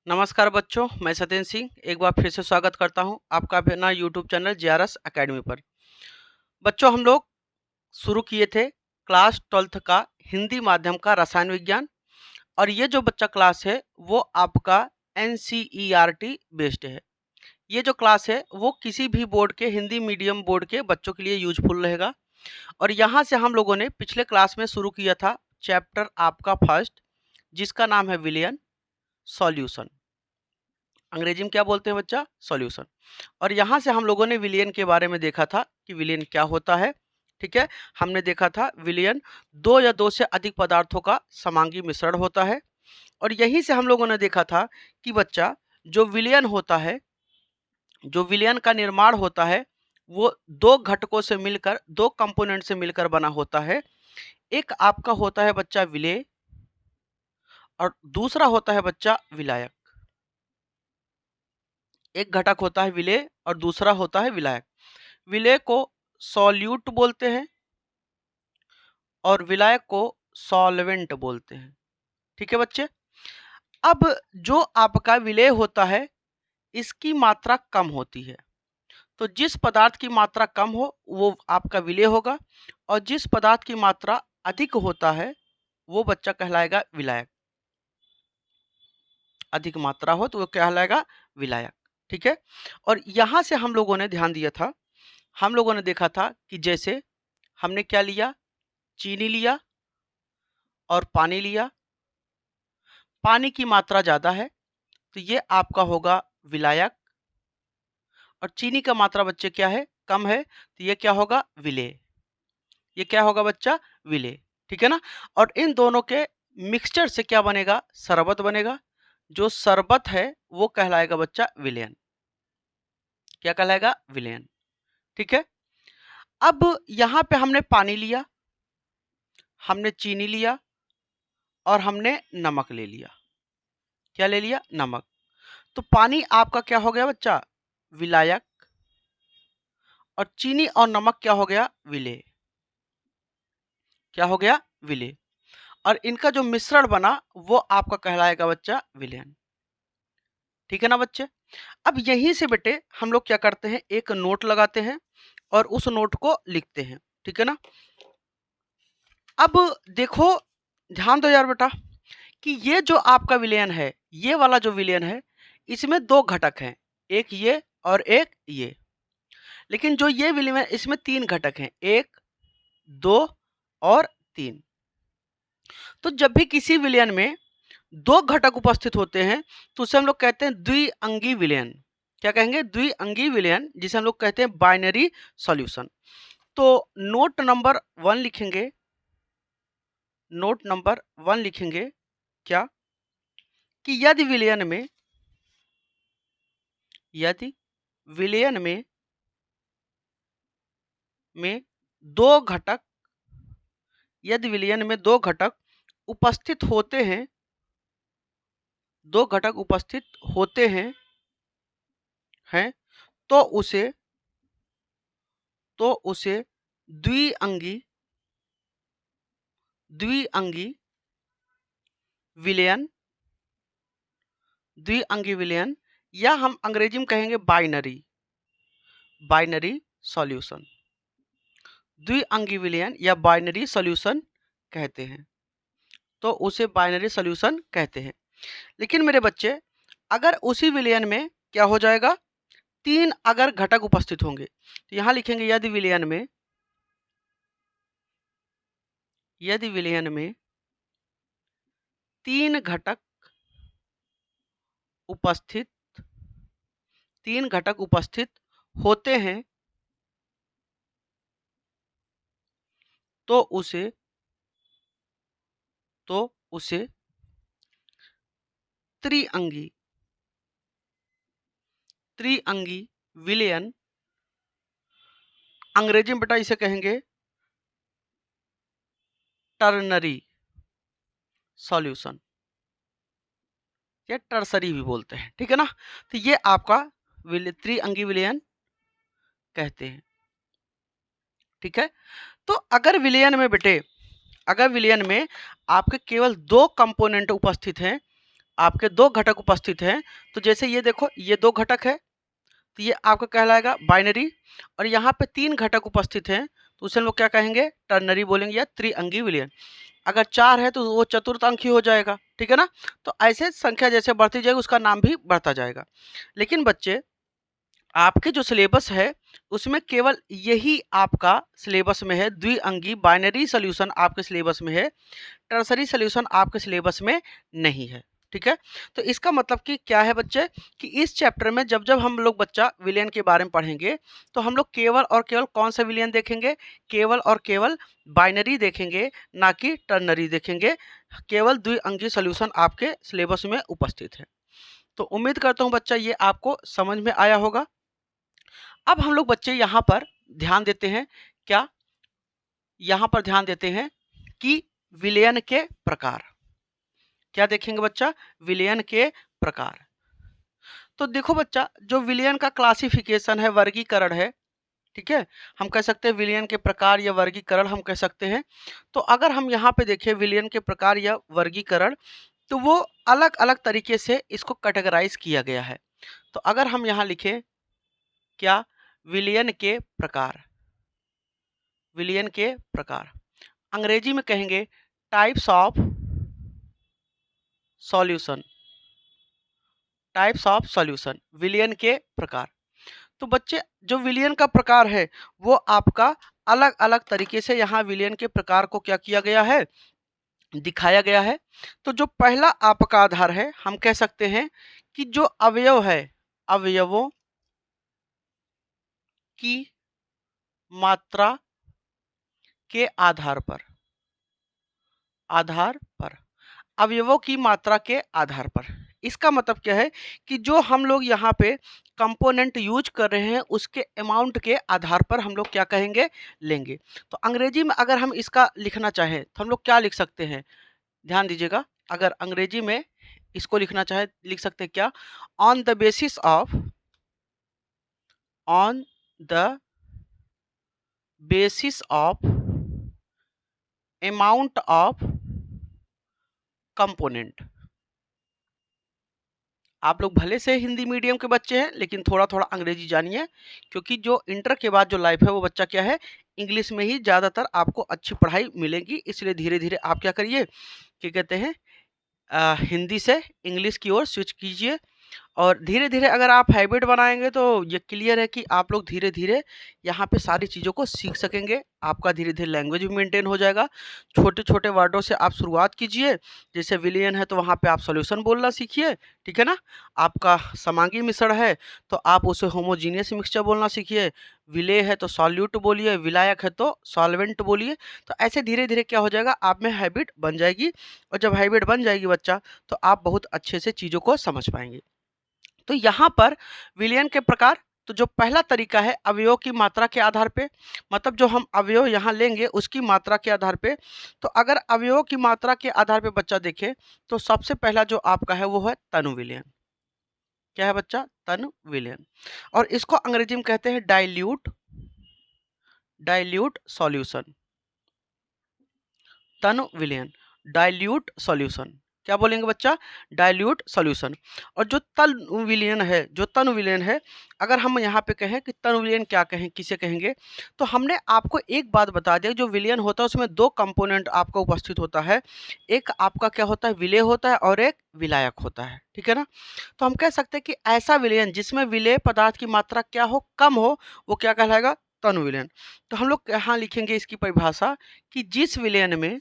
नमस्कार बच्चों, मैं सत्येंद्र सिंह एक बार फिर से स्वागत करता हूं आपका अपना यूट्यूब चैनल जेआरएस एकेडमी पर। बच्चों, हम लोग शुरू किए थे क्लास 12th का हिंदी माध्यम का रसायन विज्ञान, और ये जो बच्चा क्लास है वो आपका एनसीईआरटी बेस्ड है। ये जो क्लास है वो किसी भी बोर्ड के, हिंदी मीडियम बोर्ड के बच्चों के लिए यूजफुल रहेगा। और यहाँ से हम लोगों ने पिछले क्लास में शुरू किया था चैप्टर आपका फर्स्ट, जिसका नाम है विलियन सॉल्यूशन। अंग्रेजी में क्या बोलते हैं बच्चा? सॉल्यूशन। और यहाँ से हम लोगों ने विलियन के बारे में देखा था कि विलियन क्या होता है। ठीक है, हमने देखा था विलियन दो या दो से अधिक पदार्थों का समांगी मिश्रण होता है। और यहीं से हम लोगों ने देखा था कि बच्चा जो विलियन होता है, जो विलियन का निर्माण होता है, वो दो घटकों से मिलकर, दो कंपोनेंट से मिलकर बना होता है। एक आपका होता है बच्चा विलेय, और दूसरा होता है बच्चा विलायक। एक घटक होता है विलेय और दूसरा होता है विलायक। विलेय को सॉल्यूट बोलते हैं और विलायक को सॉल्वेंट बोलते हैं। ठीक है बच्चे। अब जो आपका विलेय होता है, इसकी मात्रा कम होती है, तो जिस पदार्थ की मात्रा कम हो वो आपका विलेय होगा, और जिस पदार्थ की मात्रा अधिक होता है वो बच्चा कहलाएगा विलायक। अधिक मात्रा हो तो वो कहलाएगा विलायक। ठीक है। और यहाँ से हम लोगों ने ध्यान दिया था, हम लोगों ने देखा था कि जैसे हमने क्या लिया, चीनी लिया और पानी लिया। पानी की मात्रा ज़्यादा है तो ये आपका होगा विलायक, और चीनी का मात्रा बच्चे क्या है? कम है, तो ये क्या होगा? विलेय। ये क्या होगा बच्चा? विलेय। ठीक है ना। और इन दोनों के मिक्सचर से क्या बनेगा? शरबत बनेगा। जो शरबत है वो कहलाएगा बच्चा विलेयन। क्या कहलाएगा? विलेयन। ठीक है। अब यहाँ पे हमने पानी लिया, हमने चीनी लिया और हमने नमक ले लिया। क्या ले लिया? नमक। तो पानी आपका क्या हो गया बच्चा? विलायक। और चीनी और नमक क्या हो गया? विलेय। क्या हो गया? विलेय। और इनका जो मिश्रण बना वो आपका कहलाएगा बच्चा विलेयन। ठीक है ना बच्चे। अब यहीं से बेटे हम लोग क्या करते हैं, एक नोट लगाते हैं और उस नोट को लिखते हैं। ठीक है ना। अब देखो, ध्यान दो यार बेटा, कि ये जो आपका विलयन है, ये वाला जो विलयन है, इसमें दो घटक हैं, एक ये और एक ये। लेकिन जो ये विलयन है इसमें तीन घटक हैं, एक, दो और तीन। तो जब भी किसी विलयन में दो घटक उपस्थित होते हैं तो उसे हम लोग कहते हैं द्विअंगी विलयन। क्या कहेंगे? द्विअंगी विलयन, जिसे हम लोग कहते हैं बाइनरी सॉल्यूशन। तो नोट नंबर 1 लिखेंगे, नोट नंबर 1 लिखेंगे क्या, कि यदि विलयन में, यदि विलयन में दो घटक, यदि विलयन में दो घटक उपस्थित होते हैं, दो घटक उपस्थित होते हैं तो उसे, द्विअंगी, द्विअंगी विलयन, द्विअंगी विलयन, या हम अंग्रेजी में कहेंगे बाइनरी, बाइनरी सॉल्यूशन। द्विअंगी विलयन या बाइनरी सॉल्यूशन कहते हैं, तो उसे बाइनरी सॉल्यूशन कहते हैं। लेकिन मेरे बच्चे, अगर उसी विलयन में क्या हो जाएगा, तीन अगर घटक उपस्थित होंगे, तो यहां लिखेंगे यदि विलयन में, यदि विलयन में तीन घटक उपस्थित, तीन घटक उपस्थित होते हैं तो उसे, त्रिअंगी, त्रिअंगी विलयन, अंग्रेजी में बेटा इसे कहेंगे टर्नरी सॉल्यूशन, या टर्सरी भी बोलते हैं। ठीक है ना। तो ये आपका त्रिअंगी विलयन कहते हैं। ठीक है। तो अगर विलयन में बेटे, अगर विलयन में आपके केवल दो कंपोनेंट उपस्थित हैं आपके दो घटक उपस्थित हैं, तो जैसे ये देखो ये दो घटक है तो ये आपका कहलाएगा बाइनरी, और यहाँ पे तीन घटक उपस्थित हैं तो उसे हम लोग क्या कहेंगे, टर्नरी बोलेंगे या त्रिअंगी विलयन। अगर चार है तो वो चतुर्थ अंक ही हो जाएगा, ठीक है ना। तो ऐसे संख्या जैसे बढ़ती जाएगी उसका नाम भी बढ़ता जाएगा। लेकिन बच्चे आपके जो सिलेबस है उसमें केवल यही आपका सिलेबस में है, द्विअंगी बाइनरी सॉल्यूशन आपके सिलेबस में है, टर्सरी सॉल्यूशन आपके सिलेबस में नहीं है, ठीक है। तो इसका मतलब कि क्या है बच्चे, कि इस चैप्टर में जब जब हम लोग बच्चा विलयन के बारे में पढ़ेंगे तो हम लोग केवल और केवल कौन सा विलयन देखेंगे, केवल और केवल बाइनरी देखेंगे, ना कि टर्नरी देखेंगे। केवल द्विअंगी सॉल्यूशन आपके सिलेबस में उपस्थित है। तो उम्मीद करता हूँ बच्चा ये आपको समझ में आया होगा। अब हम लोग बच्चे यहाँ पर ध्यान देते हैं, क्या यहाँ पर ध्यान देते हैं कि विलयन के प्रकार। क्या देखेंगे बच्चा, विलयन के प्रकार। तो देखो बच्चा जो विलयन का क्लासिफिकेशन है, वर्गीकरण है, ठीक है, हम कह सकते हैं विलयन के प्रकार या वर्गीकरण हम कह सकते हैं। तो अगर हम यहाँ पे देखें विलयन के प्रकार या वर्गीकरण, तो वो अलग अलग तरीके से इसको कैटेगराइज किया गया है। तो अगर हम यहाँ लिखें क्या, विलयन के प्रकार, विलयन के प्रकार अंग्रेजी में कहेंगे types of solution, types of solution, विलयन के प्रकार। तो बच्चे जो विलयन का प्रकार है वो आपका अलग अलग तरीके से यहाँ विलयन के प्रकार को क्या किया गया है, दिखाया गया है। तो जो पहला आपका आधार है हम कह सकते हैं कि जो अवयव है, अवयवों की मात्रा के आधार पर, आधार पर, अवयवों की मात्रा के आधार पर। इसका मतलब क्या है कि जो हम लोग यहाँ पे कंपोनेंट यूज कर रहे हैं उसके अमाउंट के आधार पर हम लोग क्या कहेंगे, लेंगे। तो अंग्रेजी में अगर हम इसका लिखना चाहें तो हम लोग क्या लिख सकते हैं, ध्यान दीजिएगा। अगर अंग्रेजी में इसको लिखना चाहे लिख सकते हैं क्या, on the basis of, on the basis of amount of component. आप लोग भले से हिंदी मीडियम के बच्चे हैं लेकिन थोड़ा थोड़ा अंग्रेजी जानिए, क्योंकि जो इंटर के बाद जो लाइफ है वो बच्चा क्या है, इंग्लिश में ही ज़्यादातर आपको अच्छी पढ़ाई मिलेगी। इसलिए धीरे धीरे आप क्या करिए, क्या कहते हैं, हिंदी से इंग्लिश की ओर स्विच कीजिए। और धीरे धीरे अगर आप हैबिट बनाएंगे तो ये क्लियर है कि आप लोग धीरे धीरे यहाँ पे सारी चीज़ों को सीख सकेंगे। आपका धीरे धीरे लैंग्वेज भी मेंटेन हो जाएगा। छोटे छोटे वर्डों से आप शुरुआत कीजिए, जैसे विलियन है तो वहाँ पे आप सॉल्यूशन बोलना सीखिए, ठीक है ना। आपका समांगी मिश्रण है तो आप उसे होमोजीनियस मिक्सचर बोलना सीखिए, विलेय है तो सॉल्यूट बोलिए, विलायक है तो सॉल्वेंट बोलिए। तो ऐसे धीरे धीरे क्या हो जाएगा, आप में हैबिट बन जाएगी, और जब हैबिट बन जाएगी बच्चा तो आप बहुत अच्छे से चीज़ों को समझ पाएंगे। तो यहाँ पर विलयन के प्रकार, तो जो पहला तरीका है अवयव की मात्रा के आधार पे, मतलब जो हम अवयव यहाँ लेंगे उसकी मात्रा के आधार पे। तो अगर अवयव की मात्रा के आधार पे बच्चा देखे तो सबसे पहला जो आपका है वो है तनु विलयन। क्या है बच्चा, तनु विलयन। और इसको अंग्रेजी में कहते हैं डाइल्यूट, डाइल्यूट सॉल्यूशन, तनु विलयन, डाइल्यूट सॉल्यूशन। क्या बोलेंगे बच्चा, डाइल्यूट सॉल्यूशन। और जो तनु विलयन है, जो तनु विलयन है, अगर हम यहाँ पे कहें कि तनु विलयन क्या कहें, किसे कहेंगे, तो हमने आपको एक बात बता दिया, जो विलयन होता है उसमें दो कंपोनेंट आपका उपस्थित होता है। एक आपका क्या होता है, विलेय होता है, और एक विलायक होता है, ठीक है ना। तो हम कह सकते हैं कि ऐसा विलयन जिसमें विलेय पदार्थ की मात्रा क्या हो, कम हो, वो क्या कहलाएगा, तनु विलयन। तो हम लोग यहाँ लिखेंगे इसकी परिभाषा कि जिस विलयन में,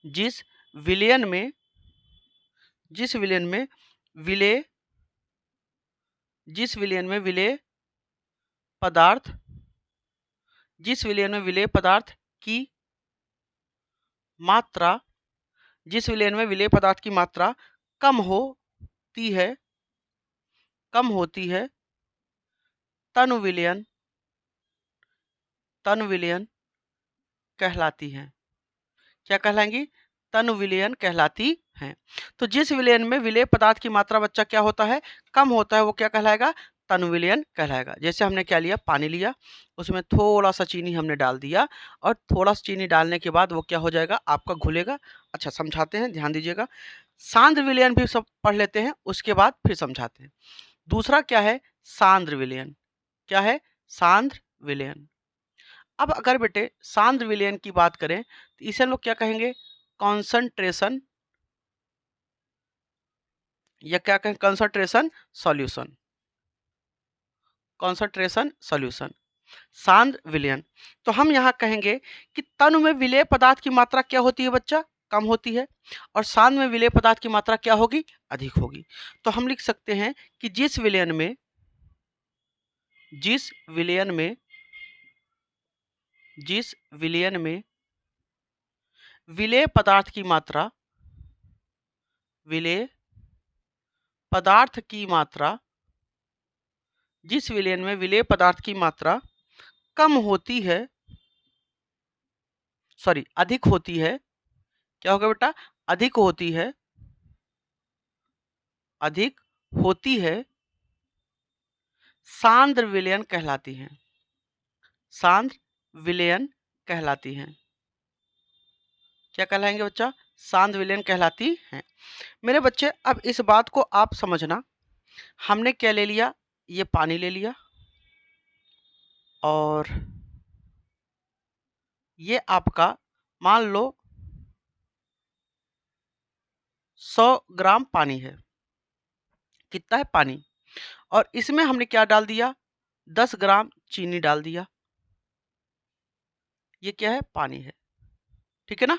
जिस विलयन में, जिस विलयन में विलेय, जिस विलयन में विलेय पदार्थ, जिस विलयन में विलेय पदार्थ की मात्रा, जिस विलयन में विलेय पदार्थ की मात्रा कम होती है, कम होती है, तनु विलयन, तनु विलयन कहलाती है। क्या कहलाएंगी, तनु विलयन कहलाती हैं। तो जिस विलयन में विलेय पदार्थ की मात्रा बच्चा क्या होता है, कम होता है, वो क्या कहलाएगा, तनु विलयन कहलाएगा। जैसे हमने क्या लिया, पानी लिया, उसमें थोड़ा सा चीनी हमने डाल दिया, और थोड़ा सा चीनी डालने के बाद वो क्या हो जाएगा, आपका घुलेगा। अच्छा समझाते हैं, ध्यान दीजिएगा। सांद्र विलयन भी सब पढ़ लेते हैं, उसके बाद फिर समझाते हैं। दूसरा क्या है? सांद्र विलयन। क्या है? सांद्र विलयन। अब अगर बेटे सांद्र विलयन की बात करें तो इसे हम लोग क्या कहेंगे? कॉन्संट्रेशन, या क्या कहें? Concentration solution. कॉन्संट्रेशन सॉल्यूशन, सांद्र विलयन। तो हम यहाँ कहेंगे कि तनु में विलेय पदार्थ की मात्रा क्या होती है बच्चा? कम होती है, और सांद्र में विलेय पदार्थ की मात्रा क्या होगी? अधिक होगी। तो हम लिख सकते हैं कि जिस विलयन में विलेय पदार्थ की मात्रा जिस विलयन में विलेय पदार्थ की मात्रा कम होती है, सॉरी अधिक होती है, क्या होगा बेटा? अधिक होती है, सांद्र विलयन कहलाती हैं। सांद्र विलयन कहलाती हैं। क्या कहलाएंगे बच्चा? सांद्र विलयन कहलाती हैं। मेरे बच्चे अब इस बात को आप समझना, हमने क्या ले लिया? ये पानी ले लिया, और ये आपका मान लो 100 ग्राम पानी है। कितना है? पानी। और इसमें हमने क्या डाल दिया? 10 ग्राम चीनी डाल दिया। ये क्या है? पानी है, ठीक है ना?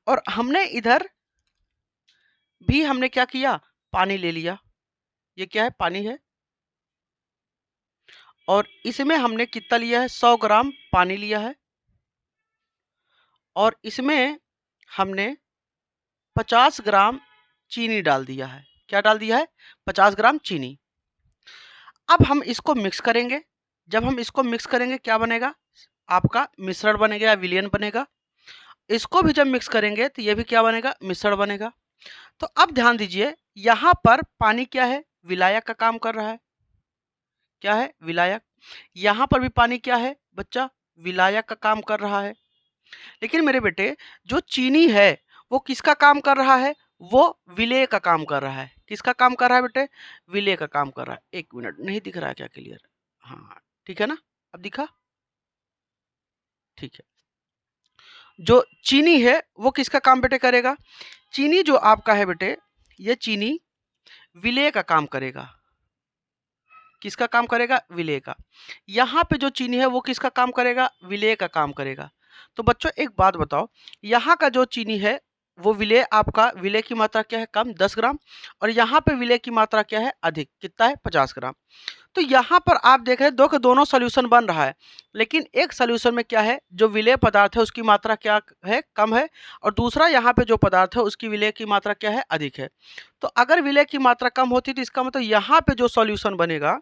और हमने इधर भी हमने क्या किया? पानी ले लिया। ये क्या है? पानी है। और इसमें हमने कितना लिया है? 100 ग्राम पानी लिया है, और इसमें हमने 50 ग्राम चीनी डाल दिया है। क्या डाल दिया है? 50 ग्राम चीनी। अब हम इसको मिक्स करेंगे। जब हम इसको मिक्स करेंगे क्या बनेगा? आपका मिश्रण बनेगा या विलयन बनेगा। इसको भी जब मिक्स करेंगे तो ये भी क्या बनेगा? मिश्रण बनेगा। तो अब ध्यान दीजिए, यहाँ पर पानी क्या है? विलायक का काम कर रहा है। क्या है? विलायक। यहाँ पर भी पानी क्या है बच्चा? विलायक का काम कर रहा है। लेकिन मेरे बेटे जो चीनी है वो किसका काम कर रहा है? वो विलेय का काम कर रहा है। किसका काम कर रहा है बेटे? विलेय का काम कर रहा है। 1 मिनट, नहीं दिख रहा है क्या क्लियर? हाँ ठीक है ना, अब दिखा? ठीक है। जो चीनी है वो किसका काम बेटे करेगा? चीनी जो आपका है बेटे, ये चीनी विलेय का काम करेगा। किसका काम करेगा? विलेय का। यहाँ पे जो चीनी है वो किसका काम करेगा? विलेय का काम करेगा। तो बच्चों एक बात बताओ, यहाँ का जो चीनी है वो विलेय, आपका विलेय की मात्रा क्या है? कम, 10 ग्राम। और यहाँ पे विलेय की मात्रा क्या है? अधिक। कितना है? 50 ग्राम। तो यहाँ पर आप देख रहे हैं दो के दोनों सॉल्यूशन बन रहा है, लेकिन एक सॉल्यूशन में क्या है? जो विलेय पदार्थ है उसकी मात्रा क्या है? कम है। और दूसरा यहाँ पे जो पदार्थ है उसकी विलेय की मात्रा क्या है? अधिक है। तो अगर विलेय की मात्रा कम होती तो इसका मतलब यहाँ पे जो सॉल्यूशन बनेगा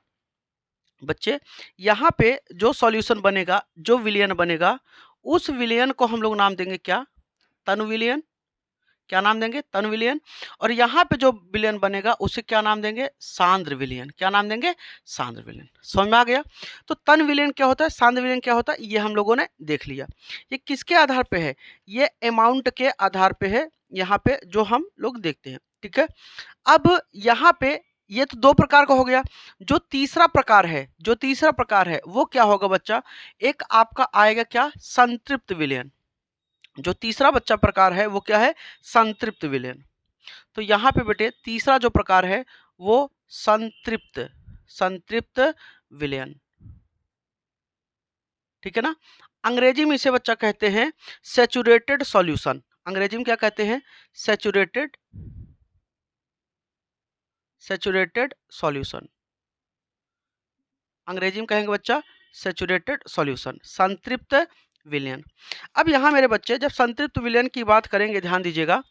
बच्चे, यहाँ पे जो सॉल्यूशन बनेगा, जो विलयन बनेगा, उस विलयन को हम लोग नाम देंगे क्या? तनु विलयन। क्या नाम देंगे? तनु विलयन। और यहाँ पे जो विलयन बनेगा उसे क्या नाम देंगे? सांद्र विलयन। क्या नाम देंगे? सांद्र विलयन। समझ में आ गया? तो तन विलयन क्या होता है, सांद्र विलयन क्या होता है, ये हम लोगों ने देख लिया। ये किसके आधार पे है? ये अमाउंट के आधार पे है, यहाँ पे जो हम लोग देखते हैं। ठीक है। अब यहाँ पे ये तो 2 प्रकार का हो गया। जो तीसरा प्रकार है वो क्या होगा बच्चा? एक आपका आएगा क्या? संतृप्त विलयन। जो तीसरा बच्चा प्रकार है वो क्या है? संतृप्त विलयन। तो यहाँ पे बेटे तीसरा जो प्रकार है वो संतृप्त विलयन। ठीक है ना। अंग्रेजी में इसे बच्चा कहते हैं सैचुरेटेड सॉल्यूशन। अंग्रेजी में क्या कहते हैं? Saturated solution. अंग्रेजी में कहेंगे बच्चा सैचुरेटेड सॉल्यूशन, संतृप्त विलयन। अब यहाँ मेरे बच्चे जब संतृप्त विलयन की बात करेंगे, ध्यान दीजिएगा,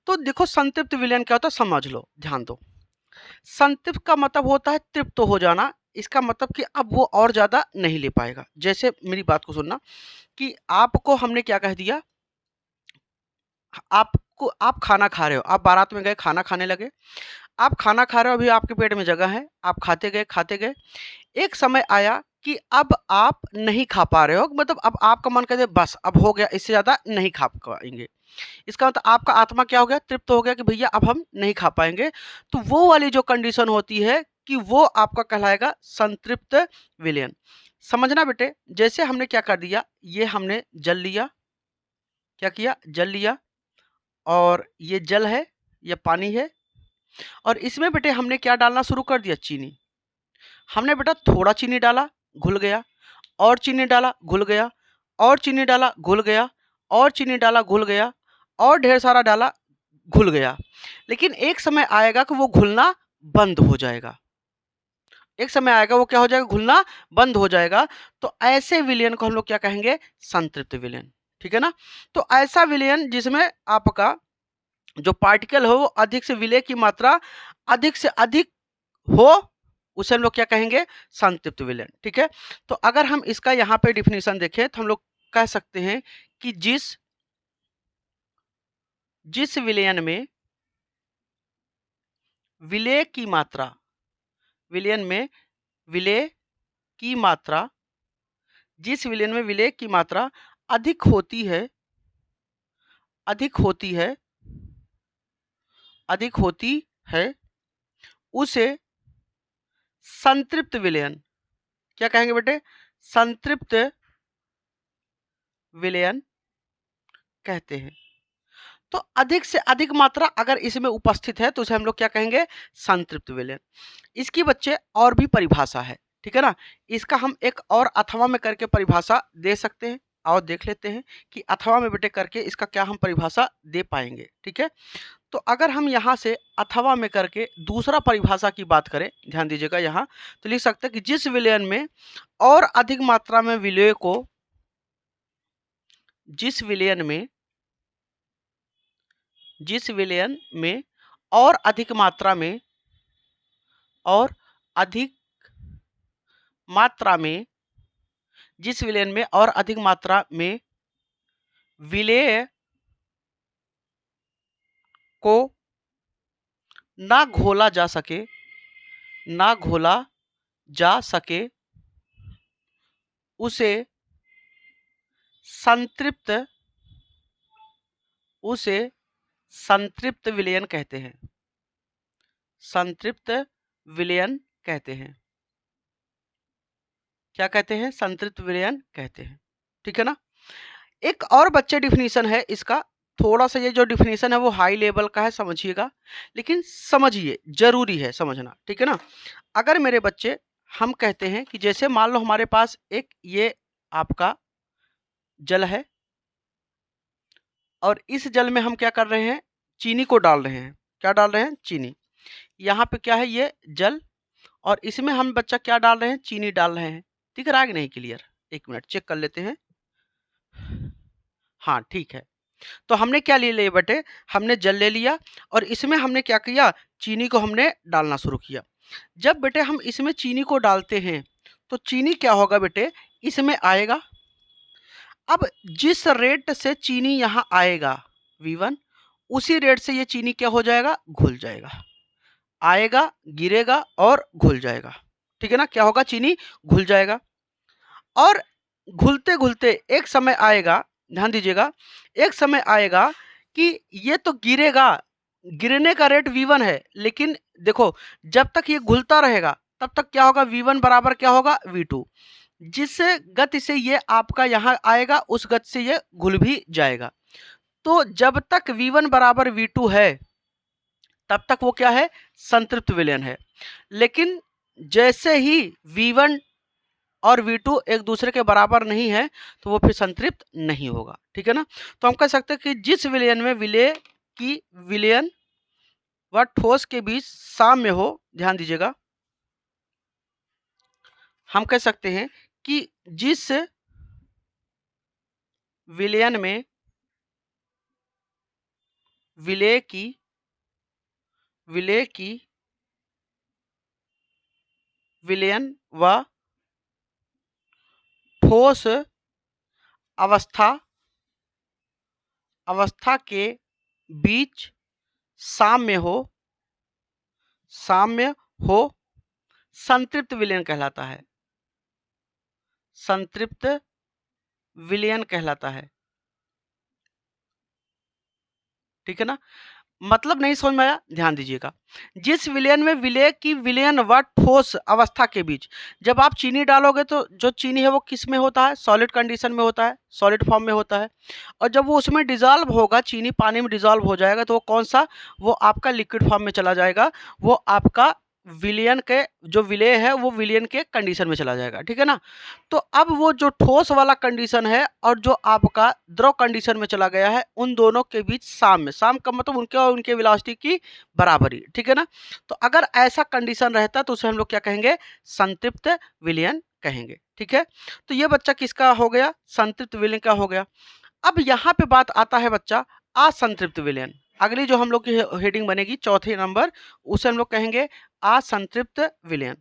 तो देखो संतृप्त विलयन क्या होता है समझ लो, ध्यान दो। संतृप्त का मतलब होता है तृप्त हो जाना। इसका मतलब कि अब वो और ज़्यादा नहीं ले पाएगा। जैसे मेरी बात को सुनना कि आपको हमने क्या कह दिया, आप खाना खा रहे हो, आप बारात में गए, खाना खाने लगे, आप खाना खा रहे हो, अभी आपके पेट में जगह है, आप खाते गए, एक समय आया कि अब आप नहीं खा पा रहे हो, मतलब अब आपका मन कहते बस अब हो गया, इससे ज़्यादा नहीं खा पाएंगे। इसका मतलब आपका आत्मा क्या हो गया, तृप्त हो गया कि भैया अब हम नहीं खा पाएंगे। तो वो वाली जो कंडीशन होती है कि वो आपका कहलाएगा संतृप्त विलयन। समझना बेटे, जैसे हमने क्या कर दिया, ये हमने जल लिया, क्या किया, जल लिया, और ये जल है, ये पानी है, और इसमें बेटे हमने क्या डालना शुरू कर दिया, चीनी। हमने बेटा थोड़ा चीनी डाला, घुल गया, और चीनी डाला, घुल गया, और चीनी डाला, घुल गया, और चीनी डाला, घुल गया, और ढेर सारा डाला, घुल गया। लेकिन एक समय आएगा कि वो घुलना बंद हो जाएगा, एक समय आएगा वो क्या हो जाएगा, घुलना बंद हो जाएगा। तो ऐसे विलयन को हम लोग क्या कहेंगे, संतृप्त विलयन। ठीक है ना। तो ऐसा विलयन जिसमें आपका जो पार्टिकल हो वो अधिक से विलय की मात्रा अधिक से अधिक हो, उसे हम लोग क्या कहेंगे, संतृप्त विलयन। ठीक है। तो अगर हम इसका यहाँ पे डिफिनीशन देखें तो हम लोग कह सकते हैं कि जिस विलयन में विलय की मात्रा, विलयन में विलय की मात्रा, जिस विलयन में विलय की मात्रा अधिक होती है, अधिक होती है, अधिक होती है, उसे संतृप्त विलयन क्या कहेंगे बेटे, संतृप्त विलयन कहते हैं। तो अधिक से अधिक मात्रा अगर इसमें उपस्थित है तो उसे हम लोग क्या कहेंगे, संतृप्त विलयन। इसकी बच्चे और भी परिभाषा है, ठीक है ना। इसका हम एक और अथवा में करके परिभाषा दे सकते हैं, और देख लेते हैं कि अथवा में बेटे करके इसका क्या हम परिभाषा दे पाएंगे। ठीक है। तो अगर हम यहाँ से अथवा में करके दूसरा परिभाषा की बात करें, ध्यान दीजिएगा यहाँ, तो लिख सकते हैं कि जिस विलयन में और अधिक मात्रा में विलय को, जिस विलयन में और अधिक मात्रा में, और अधिक मात्रा में, जिस विलयन में और अधिक मात्रा में विलय को ना घोला जा सके, ना घोला जा सके, उसे संतृप्त, उसे संतृप्त विलयन कहते हैं, संतृप्त विलयन कहते हैं। क्या कहते हैं, संतृप्त विलयन कहते हैं। ठीक है ना। एक और बच्चे डिफिनीशन है इसका, थोड़ा सा ये जो डिफिनीशन है वो हाई लेवल का है, समझिएगा, लेकिन समझिए, जरूरी है समझना। ठीक है ना। अगर मेरे बच्चे हम कहते हैं कि जैसे मान लो हमारे पास एक ये आपका जल है, और इस जल में हम क्या कर रहे हैं, चीनी को डाल रहे हैं। क्या डाल रहे हैं, चीनी। यहाँ पे क्या है, ये जल, और इसमें हम बच्चा क्या डाल रहे हैं, चीनी डाल रहे हैं। दिख रहा है कि नहीं क्लियर, एक मिनट चेक कर लेते हैं। हाँ ठीक है। तो हमने क्या ले लिया बेटे, हमने जल ले लिया, और इसमें हमने क्या किया, चीनी को हमने डालना शुरू किया। जब बेटे हम इसमें चीनी को डालते हैं तो चीनी क्या होगा बेटे, इसमें आएगा। अब जिस रेट से चीनी यहाँ आएगा V1, उसी रेट से ये चीनी क्या हो जाएगा, घुल जाएगा, आएगा, गिरेगा और घुल जाएगा। ठीक है ना। क्या होगा, चीनी घुल जाएगा, और घुलते घुलते एक समय आएगा, ध्यान दीजिएगा, एक समय आएगा कि ये तो गिरेगा, गिरने का रेट V1 है, लेकिन देखो जब तक ये घुलता रहेगा तब तक क्या होगा, V1 बराबर क्या होगा, V2। जिस गति से ये आपका यहाँ आएगा उस गति से ये घुल भी जाएगा। तो जब तक V1 बराबर V2 है तब तक वो क्या है, संतृप्त विलयन है। लेकिन जैसे ही V1 और V2 एक दूसरे के बराबर नहीं है तो वो फिर संतृप्त नहीं होगा। ठीक है ना। तो हम कह सकते हैं कि जिस विलयन में विलय की विलयन व ठोस के बीच साम्य हो, ध्यान दीजिएगा, हम कह सकते हैं कि जिस विलयन में विलय की विलयन व ठोस अवस्था के बीच साम्य हो, संतृप्त विलयन कहलाता है, संतृप्त विलयन कहलाता है। ठीक है ना। मतलब नहीं समझ में आया, ध्यान दीजिएगा। जिस विलयन में विलेय की विलयन व ठोस अवस्था के बीच जब आप चीनी डालोगे तो जो चीनी है वो किस में होता है, सॉलिड कंडीशन में होता है, सॉलिड फॉर्म में होता है। और जब वो उसमें डिजॉल्व होगा, चीनी पानी में डिजॉल्व हो जाएगा, तो वो कौन सा, वो आपका लिक्विड फॉर्म में चला जाएगा, वो आपका विलयन के जो विलेय है वो विलयन के कंडीशन में चला जाएगा, ठीक है ना। तो अब वो जो ठोस वाला कंडीशन है और जो आपका द्रव कंडीशन में चला गया है, उन दोनों के बीच साम में, साम का मतलब उनके और उनके वेलोसिटी की बराबरी, ठीक है ना। तो अगर ऐसा कंडीशन रहता तो उसे हम लोग क्या कहेंगे, संतृप्त विलयन कहेंगे, ठीक है। तो ये बच्चा किसका हो गया, संतृप्त विलयन का हो गया। अब यहाँ पे बात आता है बच्चा असंतृप्त विलयन। अगली जो हम लोग की हेडिंग बनेगी चौथे नंबर, उसे हम लोग कहेंगे असंतृप्त विलयन।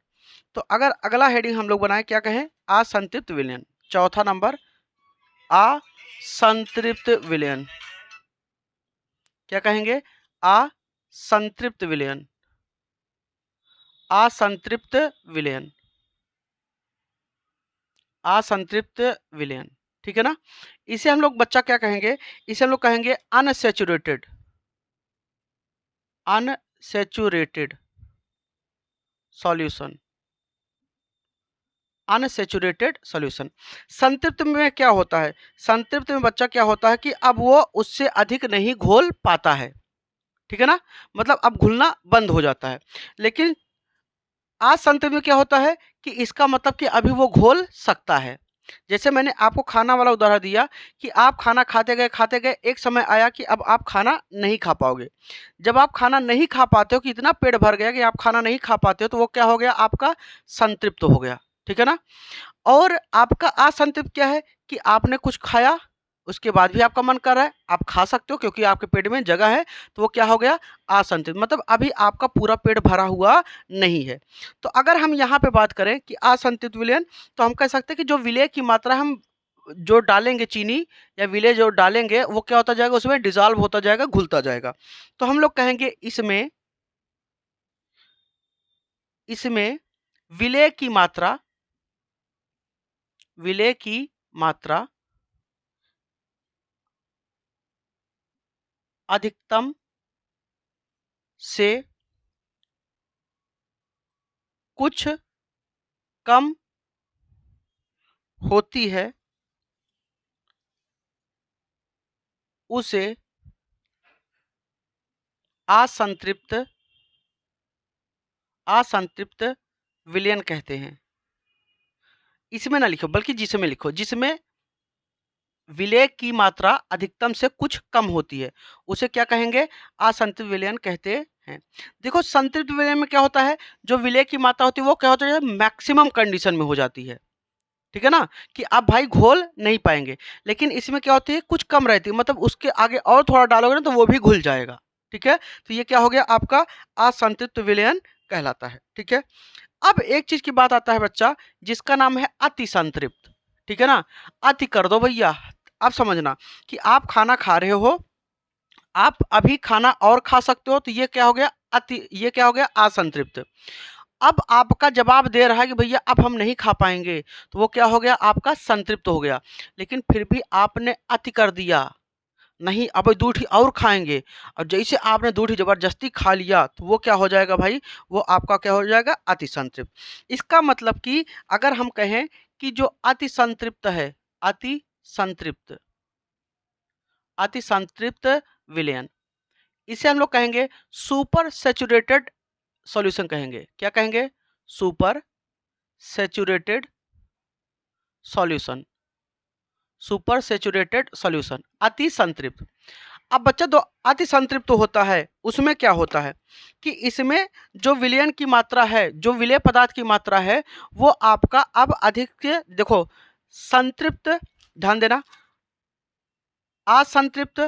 तो अगर अगला हेडिंग हम लोग बनाए, क्या कहें, असंतृप्त विलयन। चौथा नंबर असंतृप्त विलयन, क्या कहेंगे, असंतृप्त विलयन, असंतृप्त विलयन, असंतृप्त विलयन, ठीक है ना। इसे हम लोग बच्चा क्या कहेंगे, इसे हम लोग कहेंगे unsaturated, unsaturated solution, unsaturated solution. संतृप्त में क्या होता है, संतृप्त में बच्चा क्या होता है कि अब वो उससे अधिक नहीं घोल पाता है, ठीक है ना, मतलब अब घुलना बंद हो जाता है। लेकिन असंतृप्त में क्या होता है कि इसका मतलब कि अभी वो घोल सकता है। जैसे मैंने आपको खाना वाला उदाहरण दिया कि आप खाना खाते गए एक समय आया कि अब आप खाना नहीं खा पाओगे। जब आप खाना नहीं खा पाते हो कि इतना पेट भर गया कि आप खाना नहीं खा पाते हो, तो वो क्या हो गया, आपका संतृप्त हो गया, ठीक है ना। और आपका असंतृप्त क्या है कि आपने कुछ खाया, उसके बाद भी आपका मन कर रहा है, आप खा सकते हो क्योंकि आपके पेट में जगह है, तो वो क्या हो गया, असंतृप्त, मतलब अभी आपका पूरा पेट भरा हुआ नहीं है। तो अगर हम यहाँ पे बात करें कि असंतृप्त विलयन, तो हम कह सकते हैं कि जो विलेय की मात्रा हम जो डालेंगे चीनी या विलेय जो डालेंगे, वो क्या होता जाएगा, उसमें डिजॉल्व होता जाएगा, घुलता जाएगा। तो हम लोग कहेंगे इसमें, इसमें विलेय की मात्रा, विलेय की मात्रा अधिकतम से कुछ कम होती है, उसे असंतृप्त, असंतृप्त विलयन कहते हैं। इसमें ना लिखो बल्कि जिसमें लिखो, जिसमें विलेय की मात्रा अधिकतम से कुछ कम होती है, उसे क्या कहेंगे, असंतृप्त विलयन कहते हैं। देखो संतृप्त विलयन में क्या होता है, जो विलेय की मात्रा होती है वो क्या होता है, मैक्सिमम कंडीशन में हो जाती है, ठीक है ना, कि आप भाई घोल नहीं पाएंगे। लेकिन इसमें क्या होती है, कुछ कम रहती है, मतलब उसके आगे और थोड़ा डालोगे ना तो वो भी घुल जाएगा, ठीक है। तो ये क्या हो गया, आपका असंतृप्त विलयन कहलाता है, ठीक है। अब एक चीज की बात आता है बच्चा, जिसका नाम है अति संतृप्त, ठीक है ना। अति कर दो भैया। अब समझना कि आप खाना खा रहे हो, आप अभी खाना और खा सकते हो, तो ये क्या हो गया, अति, ये क्या हो गया, असंतृप्त। अब आपका जवाब दे रहा है कि भैया अब हम नहीं खा पाएंगे, तो वो क्या हो गया, आपका संतृप्त हो गया। लेकिन फिर भी आपने अति कर दिया, नहीं अब दूध और खाएंगे, और जैसे आपने दूध जबरदस्ती खा लिया, तो वो क्या हो जाएगा भाई, वो आपका क्या हो जाएगा, अति संतृप्त। इसका मतलब कि अगर हम कहें कि जो अति संतृप्त है, अति संतृप्त, अति संतृप्त विलयन, इसे हम लोग कहेंगे सुपर सैचुरेटेड सॉल्यूशन कहेंगे। क्या कहेंगे, super saturated solution, super saturated solution, अति संतृप्त। अब बच्चा दो अति संतृप्त होता है, उसमें क्या होता है कि इसमें जो विलयन की मात्रा है, जो विलेय पदार्थ की मात्रा है, वो आपका अब अधिक से, देखो संतृप्त, ध्यान देना, असंतृप्त,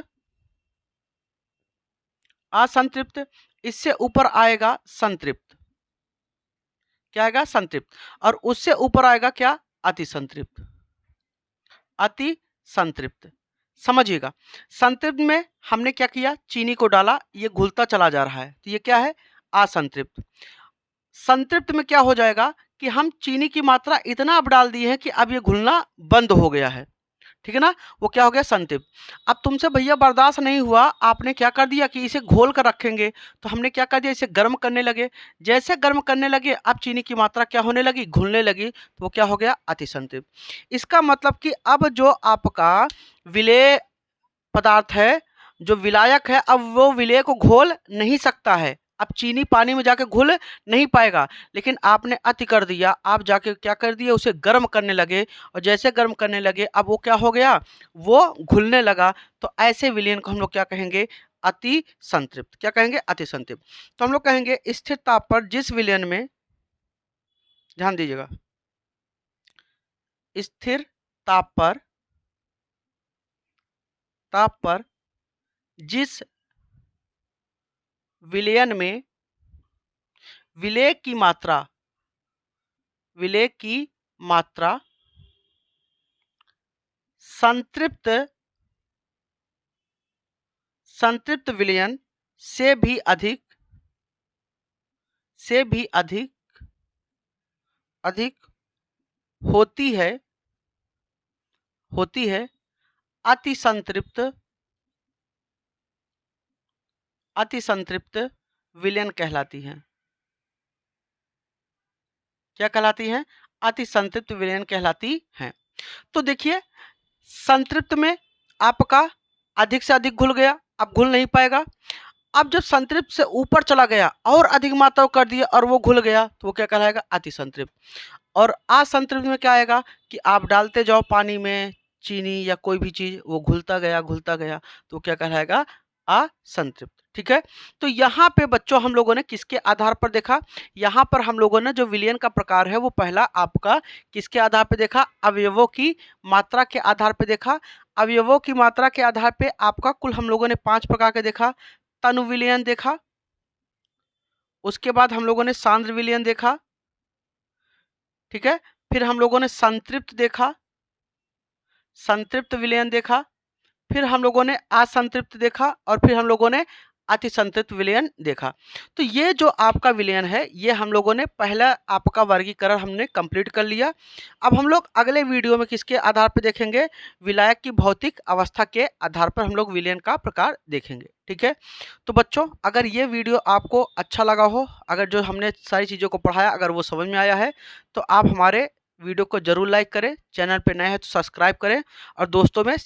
असंतृप्त, इससे ऊपर आएगा संतृप्त, क्या आएगा, संतृप्त, और उससे ऊपर आएगा क्या, अति संतृप्त, अति संतृप्त। समझिएगा, संतृप्त में हमने क्या किया, चीनी को डाला, ये घुलता चला जा रहा है, तो ये क्या है, असंतृप्त। संतृप्त में क्या हो जाएगा कि हम चीनी की मात्रा इतना अब डाल दिए हैं कि अब ये घुलना बंद हो गया है, ठीक है ना, वो क्या हो गया संतृप्त। अब तुमसे भैया बर्दाश्त नहीं हुआ, आपने क्या कर दिया कि इसे घोल कर रखेंगे, तो हमने क्या कर दिया, इसे गर्म करने लगे। जैसे गर्म करने लगे, अब चीनी की मात्रा क्या होने लगी, घुलने लगी, तो वो क्या हो गया, अति संतृप्त। इसका मतलब कि अब जो आपका विलेय पदार्थ है, जो विलायक है, अब वो विलेय को घोल नहीं सकता है। अब चीनी पानी में जाके घुल नहीं पाएगा, लेकिन आपने अति कर दिया, आप जाके क्या कर दिए, उसे गर्म करने लगे, और जैसे गर्म करने लगे अब वो क्या हो गया, वो घुलने लगा। तो ऐसे विलयन को हम लोग क्या कहेंगे, अति संतृप्त। क्या कहेंगे, अति संतृप्त। तो हम लोग कहेंगे स्थिर ताप पर जिस विलयन में, ध्यान दीजिएगा, स्थिर ताप पर जिस विलयन में विलेय की मात्रा संतृप्त विलयन से भी अधिक होती है, अति संतृप्त विलयन कहलाती है। क्या कहलाती है, अति संतृप्त विलयन कहलाती है। तो देखिए, संतृप्त में आपका अधिक से अधिक घुल गया, अब घुल नहीं पाएगा। अब जब संतृप्त से ऊपर चला गया और अधिक मात्रा कर दिया और वो घुल गया, तो वो क्या कहलाएगा, अति संतृप्त। और असंतृप्त में क्या आएगा कि आप डालते जाओ पानी में चीनी या कोई भी चीज, वो घुलता गया, तो क्या कहलाएगा, असंतृप्त। ठीक है, तो यहाँ पे बच्चों हम लोगों ने किसके आधार पर देखा, यहाँ पर हम लोगों ने जो विलयन का प्रकार है वो पहला आपका किसके आधार पर देखा, अवयवों की मात्रा के आधार पर देखा। अवयवों की मात्रा के आधार पर आपका कुल हम लोगों ने 5 प्रकार के देखा। तनु विलयन देखा, उसके बाद हम लोगों ने सांद्र विलयन देखा, ठीक है, फिर हम लोगों ने संतृप्त देखा, संतृप्त विलयन देखा, फिर हम लोगों ने असंतृप्त देखा, और फिर हम लोगों ने अति संतृप्त विलयन देखा। तो ये जो आपका विलयन है, ये हम लोगों ने पहला आपका वर्गीकरण हमने कंप्लीट कर लिया। अब हम लोग अगले वीडियो में किसके आधार पर देखेंगे, विलायक की भौतिक अवस्था के आधार पर हम लोग विलयन का प्रकार देखेंगे। ठीक है, तो बच्चों अगर ये वीडियो आपको अच्छा लगा हो, अगर जो हमने सारी चीज़ों को पढ़ाया अगर वो समझ में आया है, तो आप हमारे वीडियो को जरूर लाइक करें, चैनल पर नए हैं तो सब्सक्राइब करें, और दोस्तों में